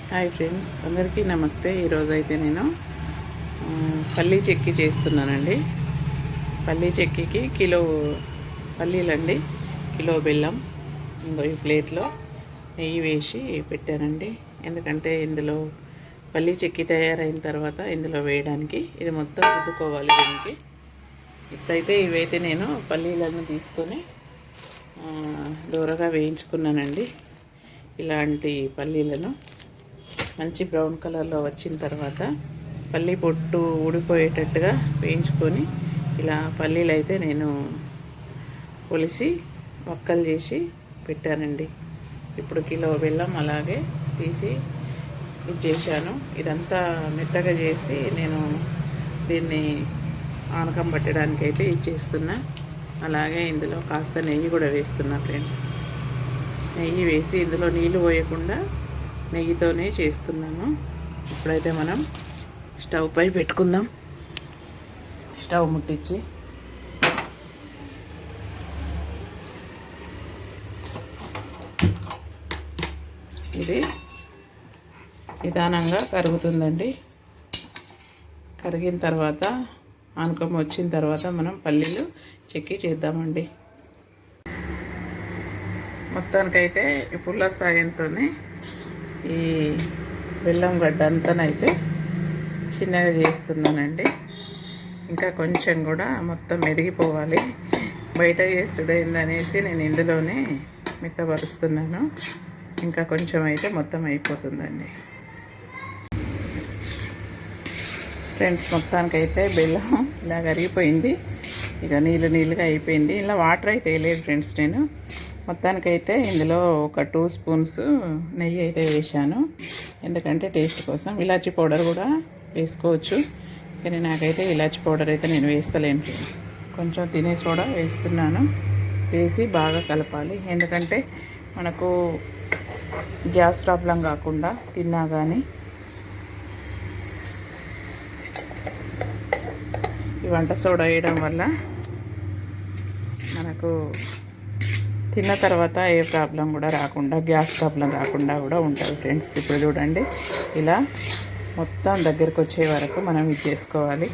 Hi friends, అందరికీ నమస్తే. ఈరోజు అయితే నేను పల్లీ చెక్కి చేస్తున్నానండి. పల్లీ చెక్కికి కిలో పల్లీలండి, కిలో బెల్లం ఇంకో ఈ ప్లేట్లో నెయ్యి వేసి పెట్టానండి. ఎందుకంటే ఇందులో పల్లీ చెక్కి తయారైన తర్వాత ఇందులో వేయడానికి ఇది మొత్తం రుద్దుకోవాలి దీనికి. ఇప్పుడైతే ఇవైతే నేను పల్లీలను తీసుకొని దూరగా వేయించుకున్నానండి. ఇలాంటి పల్లీలను మంచి బ్రౌన్ కలర్లో వచ్చిన తర్వాత పల్లీ పొట్టు ఊడిపోయేటట్టుగా వేయించుకొని ఇలా పల్లీలు అయితే నేను పొలిసి వక్కలు చేసి పెట్టానండి. ఇప్పుడు కిలో బెల్లం అలాగే తీసి ఇది చేశాను. ఇదంతా మెత్తగా చేసి నేను దీన్ని ఆనకం పట్టడానికి అయితే ఇది చేస్తున్నా. అలాగే ఇందులో కాస్త నెయ్యి కూడా వేస్తున్నా ఫ్రెండ్స్. నెయ్యి వేసి ఇందులో నీళ్ళు పోయకుండా నెయ్యితోనే చేస్తున్నాను. ఇప్పుడైతే మనం స్టవ్ పై పెట్టుకుందాం. స్టవ్ ముట్టించి ఇది నిదానంగా కరుగుతుందండి. కరిగిన తర్వాత ఆనకం వచ్చిన తర్వాత మనం పల్లీలు చెక్కి చేద్దామండి. మొత్తానికైతే ఈ పుల్ల సాయంతోనే ఈ బెల్లం గడ్డ అంతానైతే చిన్నగా చేస్తున్నానండి. ఇంకా కొంచెం కూడా మొత్తం మెరిగిపోవాలి. బయట చేసుడైందనేసి నేను ఇందులోనే మెత్తపరుస్తున్నాను. ఇంకా కొంచెం అయితే మొత్తం అయిపోతుందండి ఫ్రెండ్స్. మొత్తానికైతే బెల్లం ఇలా కరిగిపోయింది. ఇక నీళ్ళుగా అయిపోయింది. ఇలా వాటర్ అయితే వేయలేదు ఫ్రెండ్స్. నేను మొత్తానికైతే ఇందులో ఒక 2 స్పూన్స్ నెయ్యి అయితే వేసాను. ఎందుకంటే టేస్ట్ కోసం. ఇలాచీ పౌడర్ కూడా వేసుకోవచ్చు, కానీ నాకైతే ఇలాచీ పౌడర్ అయితే నేను వేస్తలేను ఫ్రెండ్స్. కొంచెం తినే సోడా వేస్తున్నాను. వేసి బాగా కలపాలి. ఎందుకంటే మనకు గ్యాస్ ప్రాబ్లం కాకుండా తిన్నా కానీ ఈ వంట సోడా వేయడం వల్ల మనకు తిన్న తర్వాత ఏ ప్రాబ్లం కూడా రాకుండా, గ్యాస్ ప్రాబ్లం రాకుండా కూడా ఉంటుంది ఫ్రెండ్స్. ఇప్పుడు చూడండి, ఇలా మొత్తం దగ్గరకు వచ్చే వరకు మనం ఇది చేసుకోవాలి.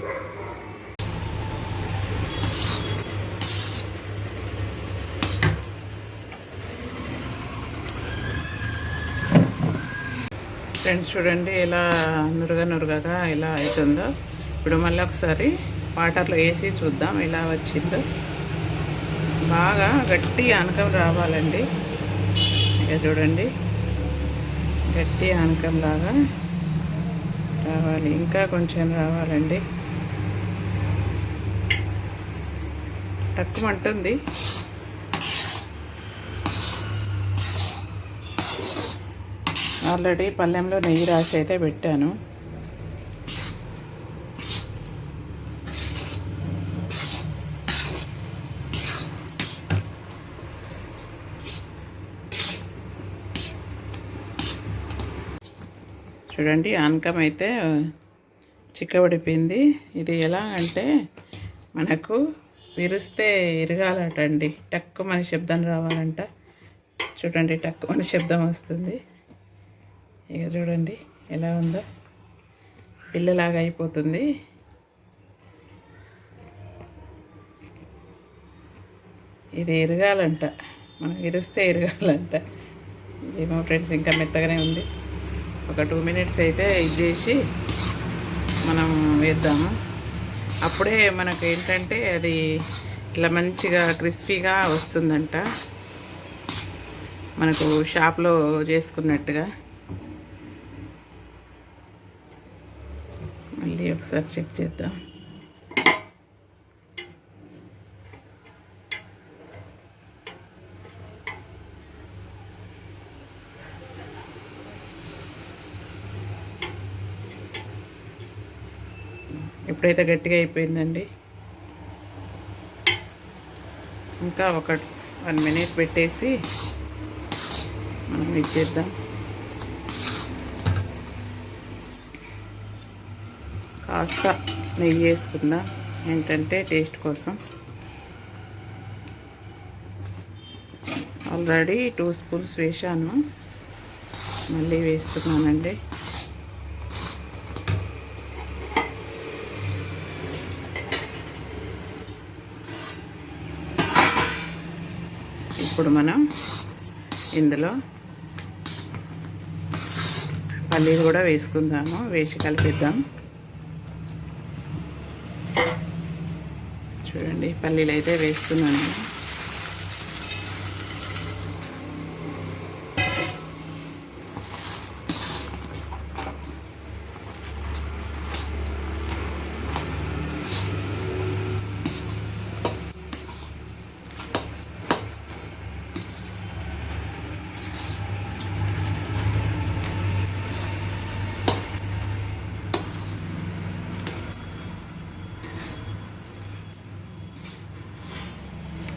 ఫ్రెండ్స్ చూడండి ఎలా నురగగా ఎలా అవుతుందో. ఇప్పుడు మళ్ళీ ఒకసారి వాటర్లో వేసి చూద్దాం ఎలా వచ్చిందో. బాగా గట్టి ఆనకం రావాలండి. ఇక చూడండి, గట్టి ఆనకం లాగా రావాలి. ఇంకా కొంచెం రావాలండి. తక్కువంటుంది. ఆల్రెడీ పళ్ళెంలో నెయ్యి రాసి అయితే పెట్టాను. చూడండి, ఆనకం అయితే చిక్కబడిపోయింది. ఇది ఎలా అంటే మనకు విరిస్తే ఇరగాలటండి. టక్కుమని శబ్దం రావాలంట. చూడండి, టక్కుమని శబ్దం వస్తుంది. ఇక చూడండి ఎలా ఉందో, పిల్లలాగా అయిపోతుంది. ఇది ఇరగాలంట, మనం విరిస్తే ఇరగాలంట. ఏమో ఫ్రెండ్స్, ఇంకా మెత్తగానే ఉంది. ఒక 2 మినిట్స్ అయితే ఇది చేసి మనం వేద్దాము. అప్పుడే మనకు ఏంటంటే అది ఇట్లా మంచిగా క్రిస్పీగా వస్తుందంట, మనకు షాప్లో చేసుకున్నట్టుగా. మళ్ళీ ఒకసారి చెక్ చేద్దాం. ఇప్పుడైతే గట్టిగా అయిపోయిందండి. ఇంకా ఒక 1 మినిట్ పెట్టేసి మనం ఇచ్చేద్దాం. కాస్త నెయ్యి వేసుకుందాం, ఏంటంటే టేస్ట్ కోసం. ఆల్రెడీ 2 స్పూన్స్ వేసాను. మళ్ళీ వేస్తున్నానండి. ఇప్పుడు మనం ఇందులో పల్లీలు కూడా వేసుకుందాము. వేసి కలిపిద్దాం. చూడండి, పల్లీలు అయితే వేస్తున్నాను.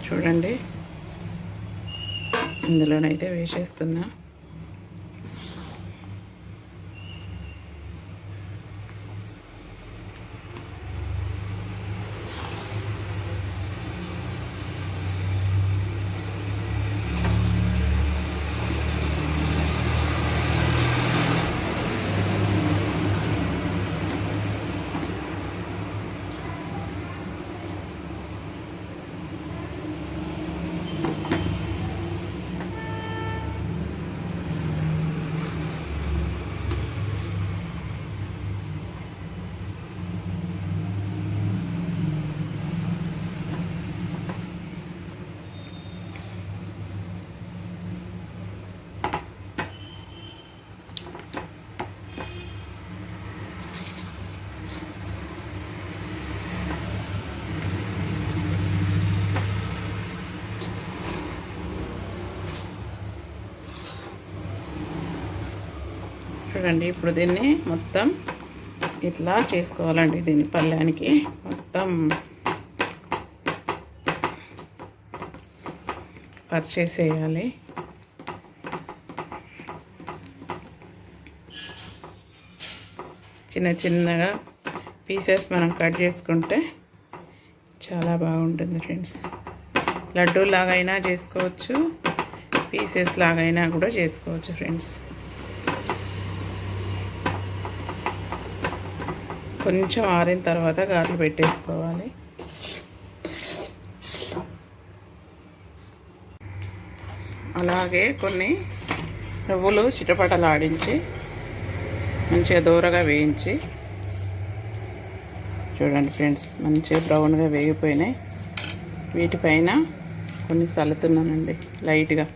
చూడండి, ఇందులోనైతే వేసేస్తున్నా. చూడండి, ఇప్పుడు దీన్ని మొత్తం ఇట్లా చేసుకోవాలండి. దీని పళ్ళానికి మొత్తం పరిచేసేయాలి. చిన్న చిన్నగా పీసెస్ మనం కట్ చేసుకుంటే చాలా బాగుంటుంది ఫ్రెండ్స్. లడ్డూ లాగైనా చేసుకోవచ్చు, పీసెస్ లాగైనా కూడా చేసుకోవచ్చు ఫ్రెండ్స్. కొంచెం ఆరిన తర్వాత గారెలు పెట్టేసుకోవాలి. అలాగే కొన్ని నువ్వులు చిటపటలాడించి మంచిగా దూరగా వేయించి, చూడండి ఫ్రెండ్స్, మంచిగా బ్రౌన్గా వేగిపోయినాయి. వీటిపైన కొన్ని చల్లుతున్నానండి లైట్గా.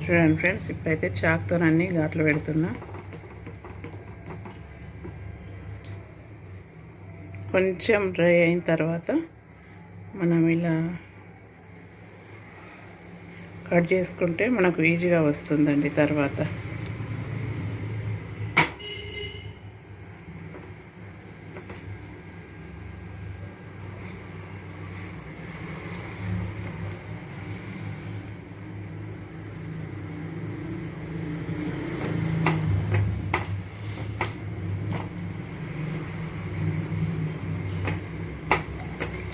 చూడండి ఫ్రెండ్స్, ఇప్పుడైతే చాక్తో అన్ని ఘాట్లు పెడుతున్నా. కొంచెం డ్రై అయిన తర్వాత మనం ఇలా కట్ చేసుకుంటే మనకు ఈజీగా వస్తుందండి తర్వాత.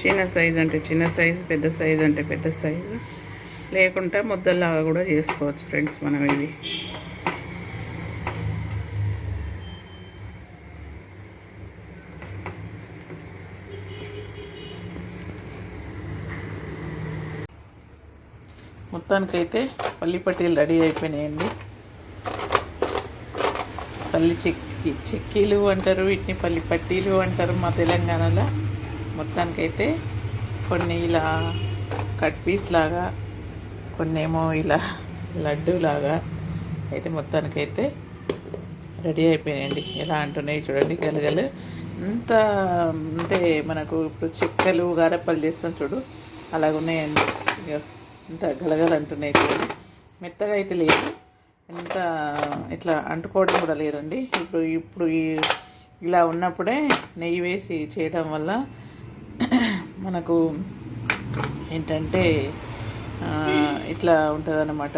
చిన్న సైజు అంటే చిన్న సైజు, పెద్ద సైజు అంటే పెద్ద సైజు, లేకుంటే ముద్దల్లాగా కూడా చేసుకోవచ్చు ఫ్రెండ్స్ మనం ఇవి. మొత్తానికైతే పల్లి పట్టీలు రెడీ అయిపోయినాయండి. పల్లి చెక్కీలు అంటారు, వీటిని పల్లి పట్టీలు అంటారు మా తెలంగాణలో. మొత్తానికైతే కొన్ని ఇలా కట్ పీస్ లాగా, కొన్ని ఏమో ఇలా లడ్డు లాగా అయితే మొత్తానికైతే రెడీ అయిపోయినాయండి. ఎలా అంటున్నాయి చూడండి, గలగలు. ఇంత అంటే మనకు ఇప్పుడు చెక్కలు గారెప్పలు చేస్తాం చూడు, అలాగున్నాయండి. ఇంత గలగలు అంటున్నాయి చూడండి. మెత్తగా అయితే లేదు, ఎంత ఇట్లా అంటుకోవడం కూడా లేదండి. ఇప్పుడు ఇలా ఉన్నప్పుడే నెయ్యి వేసి చేయడం వల్ల మనకు ఏంటంటే ఇట్లా ఉంటుంది అన్నమాట,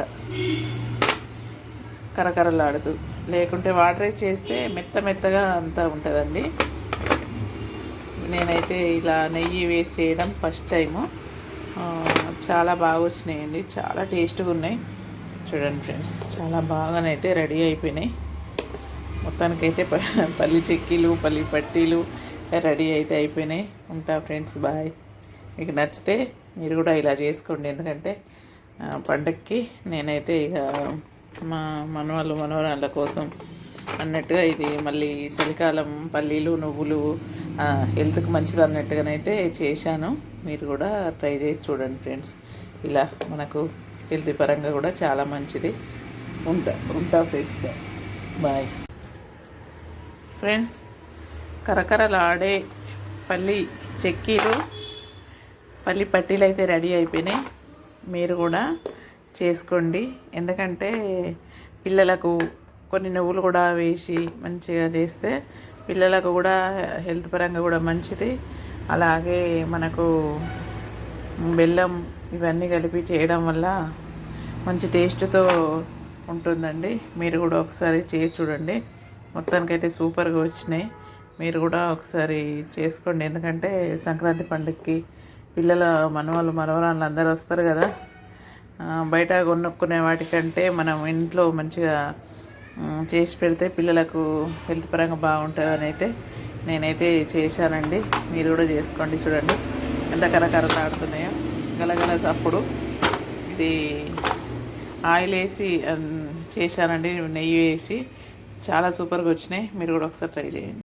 కరకరలాడుతూ. లేకుంటే వాటర్ వేసి చేస్తే మెత్తగా అంతా ఉంటుందండి. నేనైతే ఇలా నెయ్యి వేసి చేయడం ఫస్ట్ టైము. చాలా బాగా వచ్చినాయండి, చాలా టేస్ట్గా ఉన్నాయి. చూడండి ఫ్రెండ్స్, చాలా బాగానైతే రెడీ అయిపోయినాయి. మొత్తానికైతే పల్లి చెక్కీలు, పల్లి పట్టీలు రెడీ అయితే అయిపోయినాయి. ఉంటా ఫ్రెండ్స్, బాయ్. మీకు నచ్చితే మీరు కూడా ఇలా చేసుకోండి. ఎందుకంటే పండగకి నేనైతే ఇక మా మనవరాళ్ళ కోసం అన్నట్టుగా ఇది మళ్ళీ చలికాలం పల్లీలు నువ్వులు హెల్త్కి మంచిది అన్నట్టుగానైతే చేశాను. మీరు కూడా ట్రై చేసి చూడండి ఫ్రెండ్స్. ఇలా మనకు హెల్త్ పరంగా కూడా చాలా మంచిది. ఉంటా ఫ్రెండ్స్, బాయ్. ఫ్రెండ్స్, కరకరలాడే పల్లి చెక్కీలు, పల్లి పట్టీలు అయితే రెడీ అయిపోయినాయి. మీరు కూడా చేసుకోండి. ఎందుకంటే పిల్లలకు కొన్ని నువ్వులు కూడా వేసి మంచిగా చేస్తే పిల్లలకు కూడా హెల్త్ పరంగా కూడా మంచిది. అలాగే మనకు బెల్లం ఇవన్నీ కలిపి చేయడం వల్ల మంచి టేస్ట్తో ఉంటుందండి. మీరు కూడా ఒకసారి చేసి చూడండి. మొత్తానికైతే సూపర్గా వచ్చినాయి. మీరు కూడా ఒకసారి చేసుకోండి. ఎందుకంటే సంక్రాంతి పండుగకి పిల్లల మనవరాళ్ళు అందరూ వస్తారు కదా. బయట కొనుక్కునే వాటికంటే మనం ఇంట్లో మంచిగా చేసి పెడితే పిల్లలకు హెల్త్ పరంగా బాగుంటుందని అయితే నేనైతే చేశానండి. మీరు కూడా చేసుకోండి. చూడండి ఎంత కరకరలాడుతున్నాయో, గలగల సప్పుడు. ఇది ఆయిల్ వేసి చేశానండి, నెయ్యి వేసి. చాలా సూపర్గా వచ్చినాయి. మీరు కూడా ఒకసారి ట్రై చేయండి.